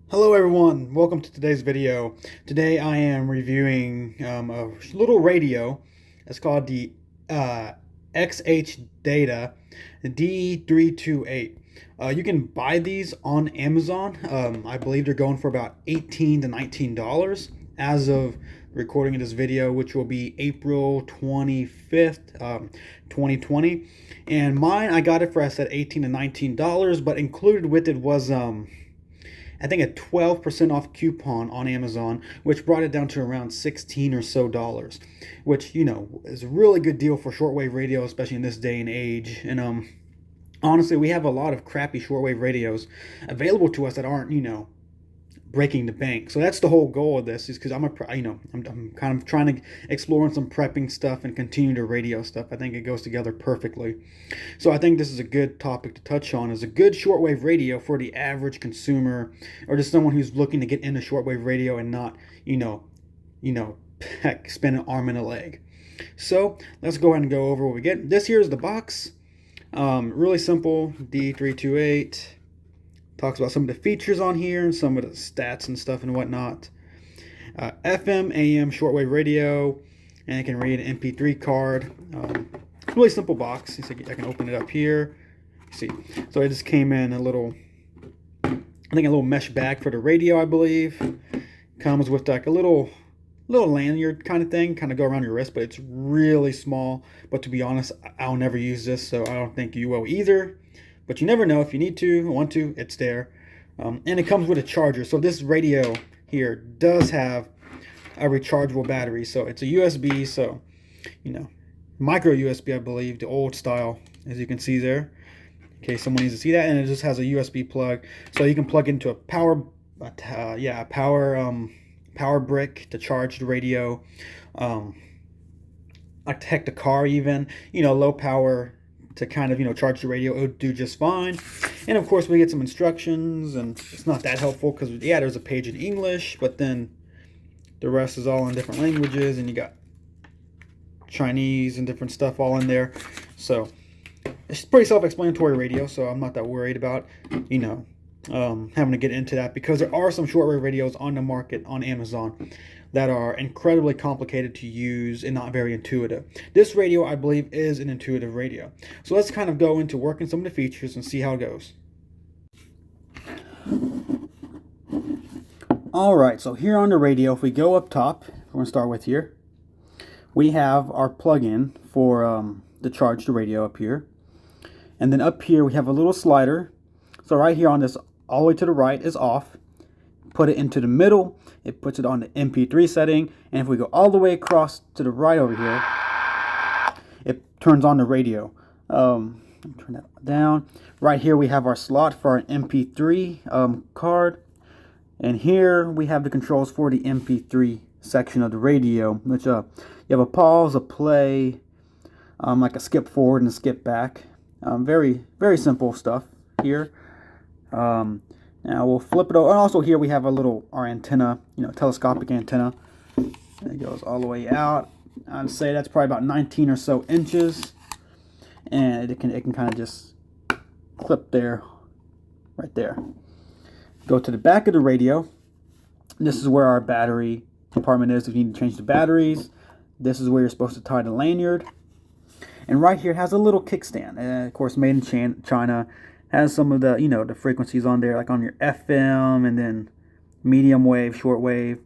Hello everyone, welcome to today's video. Today I am reviewing a little radio. It's called the XHDATA D-328. You can buy these on Amazon. I believe they're going for about $18 to $19 as of recording of this video, which will be April 25th, 2020. And mine, I got it for, I said, $18 to $19, but included with it was I think a 12% off coupon on Amazon, which brought it down to around $16 or so dollars, which, is a really good deal for shortwave radio, especially in this day and age. And honestly, we have a lot of crappy shortwave radios available to us that aren't, breaking the bank. So that's the whole goal of this, is because I'm kind of trying to explore some prepping stuff and continue to radio stuff. I think it goes together perfectly. So I think this is a good topic to touch on, is a good shortwave radio for the average consumer, or just someone who's looking to get into shortwave radio and not, heck, spend an arm and a leg. So let's go ahead and go over what we get. This here is the box. Really simple, D328. Talks about some of the features on here and some of the stats and stuff and whatnot. FM, AM, shortwave radio, and I can read an MP3 card. Really simple box. I can open it up here. See, so it just came in a little mesh bag for the radio, I believe. Comes with like a little lanyard kind of thing, kind of go around your wrist, but it's really small. But to be honest, I'll never use this, so I don't think you will either. But you never know. If you need to, want to, it's there. And it comes with a charger. So this radio here does have a rechargeable battery. So it's a USB, so, micro USB, I believe, the old style, as you can see there. In case someone needs to see that. And it just has a USB plug. So you can plug into a power brick to charge the radio. Like to heck the car even. Low power to kind of, charge the radio. It would do just fine. And of course we get some instructions, and it's not that helpful because, yeah, there's a page in English, but then the rest is all in different languages, and you got Chinese and different stuff all in there. So it's pretty self-explanatory radio, so I'm not that worried about, having to get into that, because there are some shortwave radios on the market on Amazon that are incredibly complicated to use and not very intuitive. This radio, I believe, is an intuitive radio. So let's kind of go into working some of the features and see how it goes. Alright, so here on the radio, if we go up top, we're going to start with here, we have our plug-in for to charge the radio up here. And then up here we have a little slider. So right here on this, all the way to the right is off. Put it into the middle, it puts it on the MP3 setting, and if we go all the way across to the right over here, it turns on the radio. Turn that down. Right here we have our slot for an MP3 card, and here we have the controls for the MP3 section of the radio, which you have a pause, a play, like a skip forward and a skip back. Very, very simple stuff here. Now we'll flip it over, and also here we have our antenna, telescopic antenna. And it goes all the way out. I'd say that's probably about 19 or so inches, and it can kind of just clip there, right there. Go to the back of the radio. This is where our battery compartment is if you need to change the batteries. This is where you're supposed to tie the lanyard. And right here it has a little kickstand, and of course made in China. Has some of the, the frequencies on there, like on your FM, and then medium wave, short wave,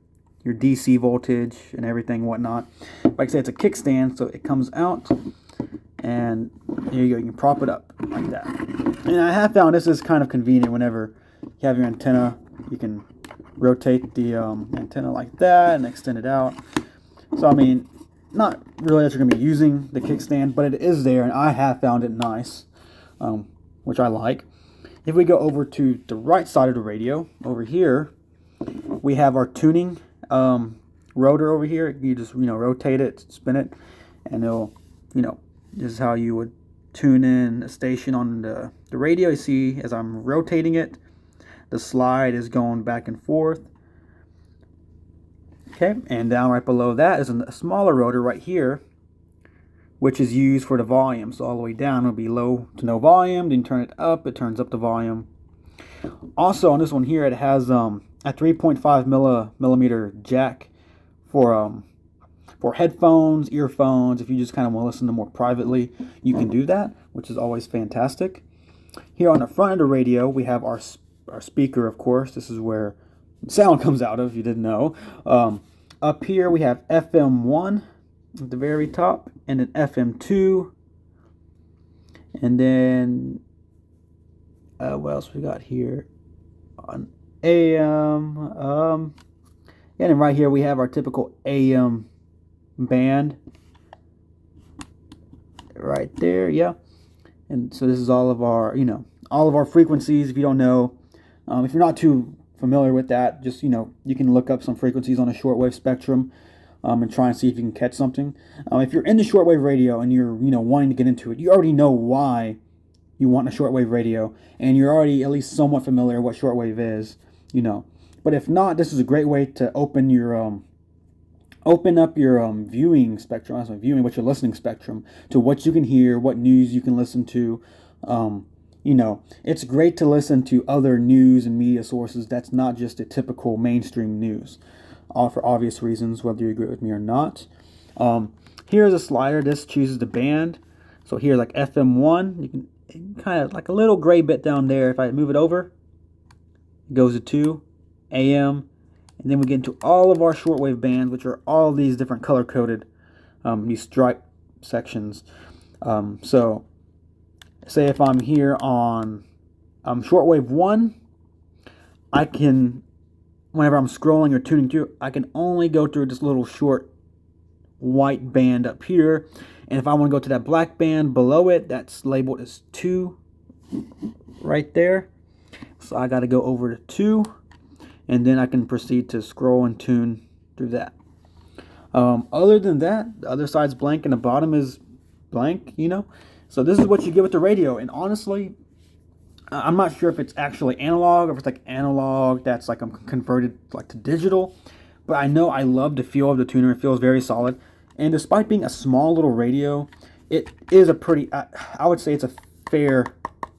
your DC voltage, and everything, whatnot. Like I said, it's a kickstand, so it comes out, and here you go. You can prop it up like that. And I have found this is kind of convenient whenever you have your antenna. You can rotate the antenna like that and extend it out. So, I mean, not really that you're going to be using the kickstand, but it is there, and I have found it nice. Which I like. If we go over to the right side of the radio, over here, we have our tuning rotor over here. You just, rotate it, spin it, and it'll, this is how you would tune in a station on the radio. You see, as I'm rotating it, the slide is going back and forth. Okay, and down right below that is a smaller rotor right here, which is used for the volume. So all the way down will be low to no volume. Then turn it up, it turns up the volume. Also on this one here, it has a 3.5 millimeter jack for headphones, earphones. If you just kind of want to listen to more privately, you can do that, which is always fantastic. Here on the front of the radio, we have our speaker, of course. This is where sound comes out of, if you didn't know. Up here, we have FM1 at the very top, and then FM2. And then, what else we got here? On AM. And then right here, we have our typical AM band. Right there, yeah. And so this is all of our, all of our frequencies. If you don't know, if you're not too familiar with that, just, you can look up some frequencies on a shortwave spectrum and try and see if you can catch something. If you're into shortwave radio and you're, wanting to get into it, you already know why you want a shortwave radio, and you're already at least somewhat familiar with what shortwave is, But if not, this is a great way to open up your viewing spectrum. That's not viewing, but your listening spectrum to what you can hear, what news you can listen to. It's great to listen to other news and media sources that's not just a typical mainstream news, for obvious reasons, whether you agree with me or not. Here's a slider. This chooses the band. So here's like FM1. You can kind of like a little gray bit down there. If I move it over, it goes to 2 AM. And then we get into all of our shortwave bands, which are all these different color-coded, these stripe sections. So say if I'm here on shortwave 1, I can, whenever I'm scrolling or tuning through, I can only go through this little short white band up here. And if I want to go to that black band below it, that's labeled as 2 right there. So I got to go over to 2. And then I can proceed to scroll and tune through that. Other than that, the other side's blank and the bottom is blank, So this is what you get with the radio. And honestly, I'm not sure if it's actually analog or if it's like analog that's like I'm converted like to digital. But I know I love the feel of the tuner. It feels very solid. And despite being a small little radio, it is a pretty, I would say it's a fair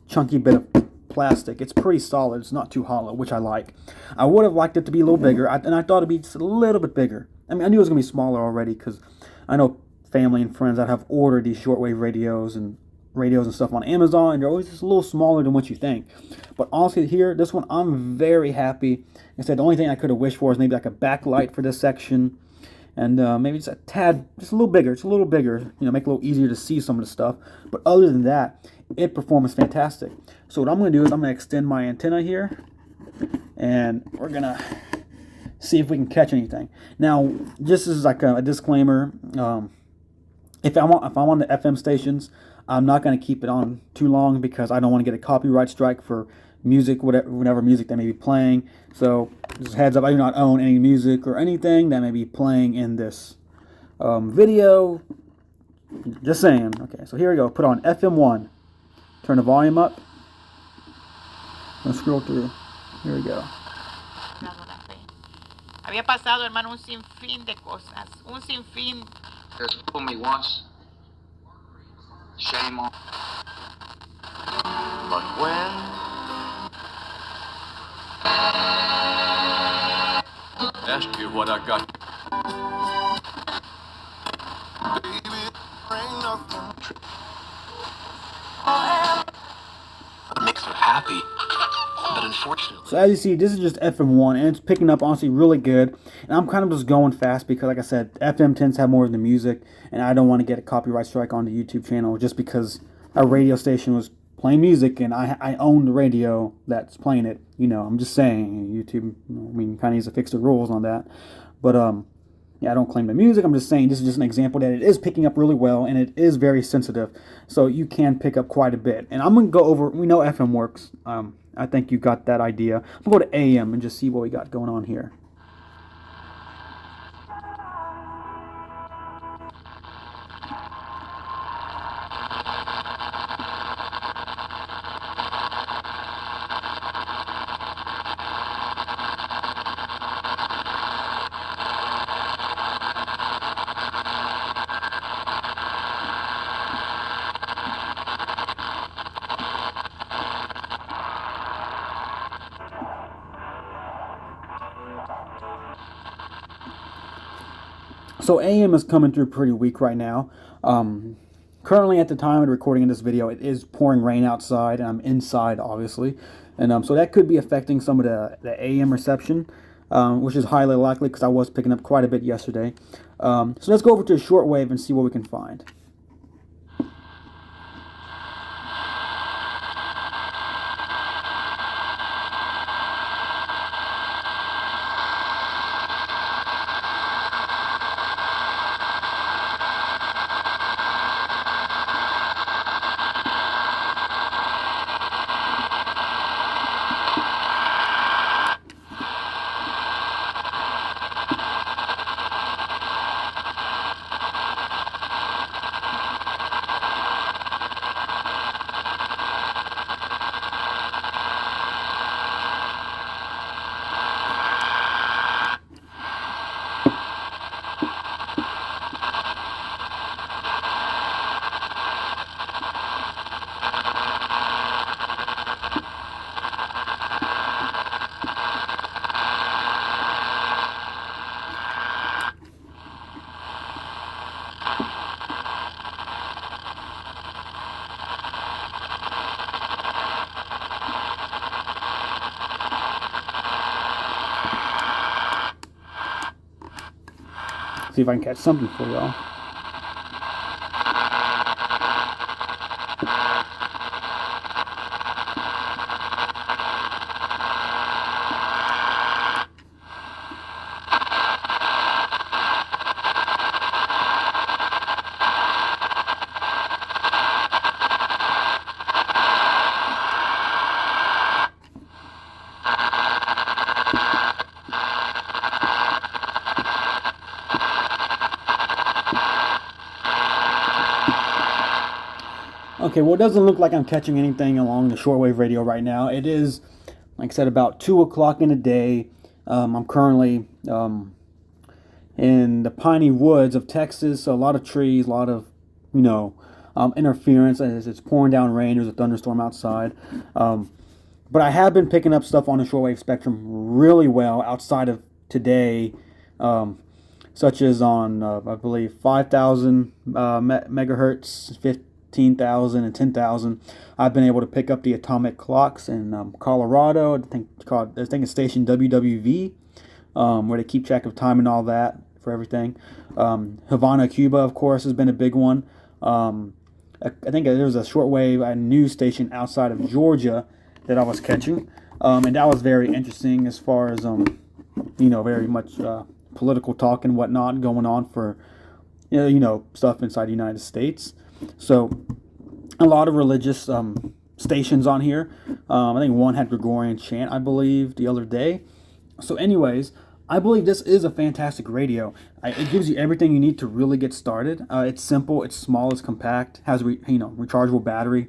chunky bit of plastic. It's pretty solid. It's not too hollow, which I like. I would have liked it to be a little bigger, and I thought it'd be just a little bit bigger. I mean, I knew it was gonna be smaller already because I know family and friends that have ordered these shortwave radios and stuff on Amazon, and they're always just a little smaller than what you think. But honestly, here, this one, I'm very happy. Like I said, the only thing I could have wished for is maybe like a backlight for this section, and maybe just a tad, just a little bigger. It's a little bigger, make it a little easier to see some of the stuff. But other than that, it performs fantastic. So what I'm going to do is I'm going to extend my antenna here, and we're going to see if we can catch anything. Now, just as like a disclaimer, if I'm on the FM stations, I'm not going to keep it on too long because I don't want to get a copyright strike for music, whatever music they may be playing. So just heads up, I do not own any music or anything that may be playing in this video. Just saying. Okay, so here we go. Put on FM1. Turn the volume up. Let's scroll through. Here we go. Había pasado, hermano, un sinfín de cosas. Un sinfín. There's fool me once. Shame on. But when ask you what I got. Baby, ain't nothing. What makes her happy? But unfortunately. So as you see, this is just FM1, and it's picking up honestly really good. And I'm kind of just going fast because, like I said, FM tends to have more of the music, and I don't want to get a copyright strike on the YouTube channel just because a radio station was playing music and I own the radio that's playing it. I'm just saying, YouTube, kind of needs to fix the rules on that. But yeah, I don't claim the music. I'm just saying this is just an example that it is picking up really well, and it is very sensitive, so you can pick up quite a bit. And I'm gonna go over. We know FM works. I think you got that idea. I'm gonna go to AM and just see what we got going on here. So AM is coming through pretty weak right now. Currently, at the time of recording of this video, it is pouring rain outside, and I'm inside, obviously. And so that could be affecting some of the AM reception, which is highly likely because I was picking up quite a bit yesterday. So let's go over to shortwave and see what we can find. See if I can catch something for y'all. Okay, well, it doesn't look like I'm catching anything along the shortwave radio right now. It is, like I said, about 2 o'clock in the day. I'm currently in the piney woods of Texas, so a lot of trees, a lot of, interference as it's pouring down rain. There's a thunderstorm outside. But I have been picking up stuff on the shortwave spectrum really well outside of today, such as on, I believe, 5,000 megahertz, 15,000 and 10,000. I've been able to pick up the atomic clocks in Colorado. I think it's station WWV, where they keep track of time and all that for everything. Havana, Cuba, of course, has been a big one. I think there was a shortwave news station outside of Georgia that I was catching, and that was very interesting as far as very much political talk and whatnot going on for stuff inside the United States. So a lot of religious stations on here. I think one had Gregorian chant, I believe, the other day. So anyways, I believe this is a fantastic radio. It gives you everything you need to really get started. It's simple, it's small, it's compact, has rechargeable battery.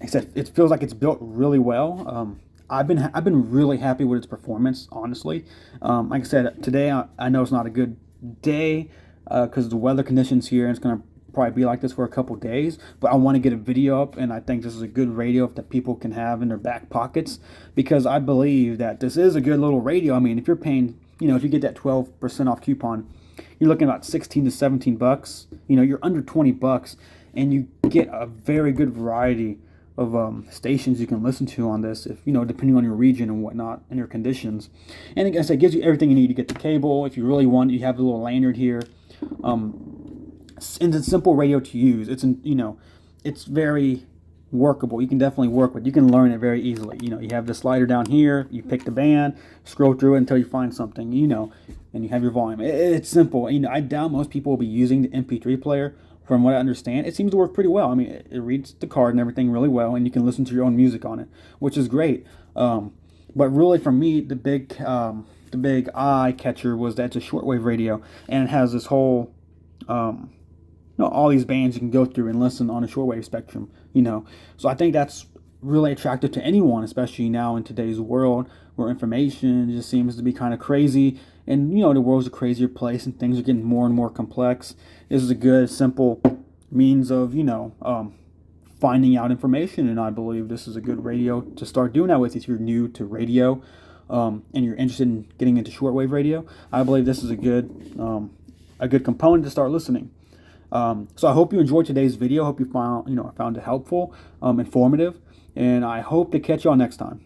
Except it feels like it's built really well. I've been really happy with its performance, honestly. Like I said, today I know it's not a good day because the weather conditions here, and it's going to probably be like this for a couple days, but I want to get a video up, and I think this is a good radio that people can have in their back pockets, because I believe that this is a good little radio. I mean, if you're paying, if you get that 12% off coupon, you're looking at about 16 to 17 bucks. You're under 20 bucks, and you get a very good variety of stations you can listen to on this, if depending on your region and whatnot and your conditions. And like I said, it gives you everything you need to get the cable. If you really want, you have a little lanyard here. And it's a simple radio to use. It's very workable. You can definitely work with. You can learn it very easily. You have the slider down here. You pick the band, scroll through it until you find something. And you have your volume. It's simple. I doubt most people will be using the MP3 player. From what I understand, it seems to work pretty well. I mean, it reads the card and everything really well, and you can listen to your own music on it, which is great. But really, for me, the big eye catcher was that it's a shortwave radio, and it has this whole, all these bands you can go through and listen on a shortwave spectrum. So I think that's really attractive to anyone, especially now in today's world where information just seems to be kind of crazy. And, the world's a crazier place and things are getting more and more complex. This is a good, simple means of, finding out information. And I believe this is a good radio to start doing that with if you're new to radio. and you're interested in getting into shortwave radio, I believe this is a good component to start listening. So I hope you enjoyed today's video. I hope you found it helpful, informative, and I hope to catch y'all next time.